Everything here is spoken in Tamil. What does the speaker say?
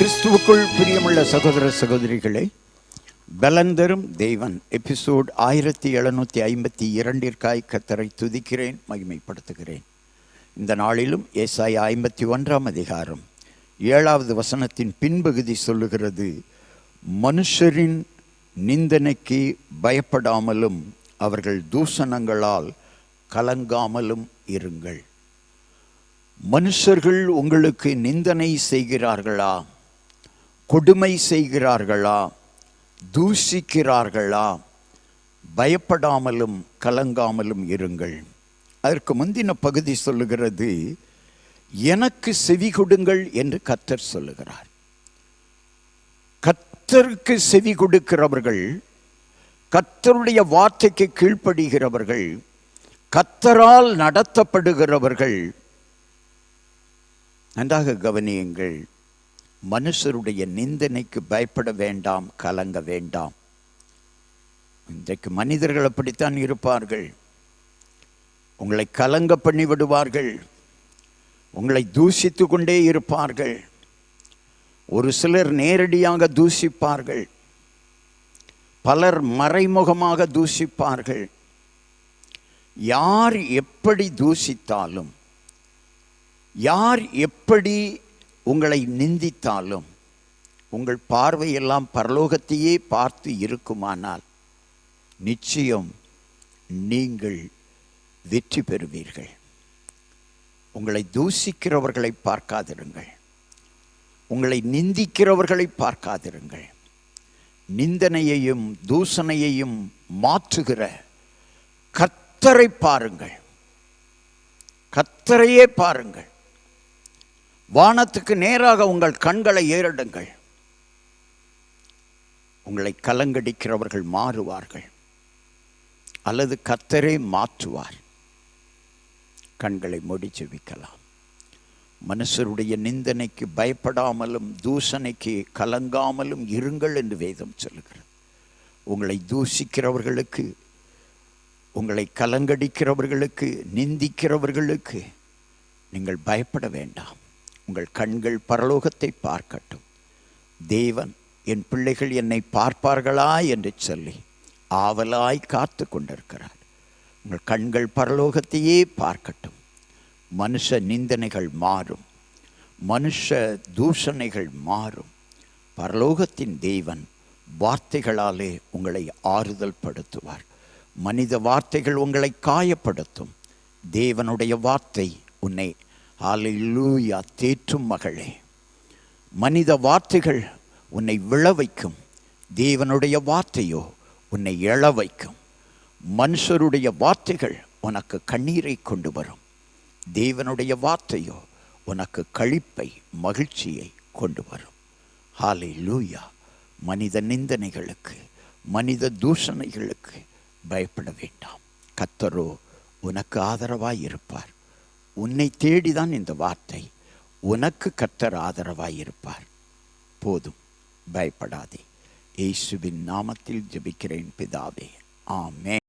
கிறிஸ்துவுக்குள் பிரியமுள்ள சகோதர சகோதரிகளே, பலந்தரும் தேவன் எபிசோட் 1752 கர்த்தரை துதிக்கிறேன், மகிமைப்படுத்துகிறேன். இந்த நாளிலும் ஏசாயா 51 அதிகாரம் 7வது வசனத்தின் பின்பகுதி சொல்லுகிறது, மனுஷரின் நிந்தனைக்கு பயப்படாமலும் அவர்கள் தூஷணங்களால் கலங்காமலும் இருங்கள். மனுஷர்கள் உங்களுக்கு நிந்தனை செய்கிறார்களா, கொடுமை செய்கிறார்களா, தூஷிக்கிறார்களா, பயப்படாமலும் கலங்காமலும் இருங்கள். அதற்கு முந்தின பகுதி சொல்லுகிறது, எனக்கு செவி கொடுங்கள் என்று கர்த்தர் சொல்லுகிறார். கர்த்தருக்கு செவி கொடுக்கிறவர்கள், கர்த்தருடைய வார்த்தைக்கு கீழ்ப்படுகிறவர்கள், கர்த்தரால் நடத்தப்படுகிறவர்கள், நன்றாக கவனியுங்கள், மனுஷருடைய நிந்தனைக்கு பயப்பட வேண்டாம், கலங்க வேண்டாம். இன்றைக்கு மனிதர்கள் அப்படித்தான் இருப்பார்கள். உங்களை கலங்க பண்ணி விடுவார்கள், உங்களை தூஷித்து கொண்டே இருப்பார்கள். ஒரு சிலர் நேரடியாக தூஷிப்பார்கள், பலர் மறைமுகமாக தூஷிப்பார்கள். யார் எப்படி தூஷித்தாலும், யார் எப்படி உங்களை நிந்தித்தாலும், உங்கள் பார்வையெல்லாம் பரலோகத்தையே பார்த்து இருக்குமானால் நிச்சயம் நீங்கள் வெற்றி பெறுவீர்கள். உங்களை தூஷிக்கிறவர்களை பார்க்காதிருங்கள், உங்களை நிந்திக்கிறவர்களை பார்க்காதிருங்கள். நிந்தனையையும் தூஷணையையும் மாற்றுகிற கர்த்தரை பாருங்கள், கர்த்தரையே பாருங்கள். வானத்துக்கு நேராக உங்கள் கண்களை ஏறெடுங்கள். உங்களை கலங்கடிக்கிறவர்கள் மாறுவார்கள், அல்லது கர்த்தரே மாற்றுவார். கண்களை மூடி ஜெபிக்கலாம். மனுஷருடைய நிந்தனைக்கு பயப்படாமலும் தூஷணைக்கு கலங்காமலும் இருங்கள் என்று வேதம் சொல்லுகிறது. உங்களை தூஷிக்கிறவர்களுக்கு, உங்களை கலங்கடிக்கிறவர்களுக்கு, நிந்திக்கிறவர்களுக்கு நீங்கள் பயப்பட வேண்டாம். உங்கள் கண்கள் பரலோகத்தை பார்க்கட்டும். தேவன் என் பிள்ளைகள் என்னை பார்ப்பார்களா என்று சொல்லி ஆவலாய் காத்து கொண்டிருக்கிறார். உங்கள் கண்கள் பரலோகத்தையே பார்க்கட்டும். மனுஷ நிந்தனைகள் மாறும், மனுஷ தூஷணைகள் மாறும். பரலோகத்தின் தேவன் வார்த்தைகளாலே உங்களை ஆறுதல் படுத்துவார். மனித வார்த்தைகள் உங்களை காயப்படுத்தும். தேவனுடைய வார்த்தை உன்னை ஹல்லேலூயா தேற்றும் மகளே. மனித வார்த்தைகள் உன்னை விழ வைக்கும், தேவனுடைய வார்த்தையோ உன்னை எழ வைக்கும். மனுஷருடைய வார்த்தைகள் உனக்கு கண்ணீரை கொண்டு வரும், தேவனுடைய வார்த்தையோ உனக்கு களிப்பை, மகிழ்ச்சியை கொண்டு வரும். ஹல்லேலூயா. மனித நிந்தனைகளுக்கு, மனித தூஷணைகளுக்கு பயப்பட வேண்டாம். கர்த்தரோ உனக்கு ஆதரவாய் இருப்பார். உன்னை தேடிதான் இந்த வார்த்தை. உனக்கு கர்த்தர் ஆதரவாய் இருப்பார். போதும், பயப்படாதே. இயேசுவின் நாமத்தில் ஜெபிக்கிறேன் பிதாவே, ஆமென்.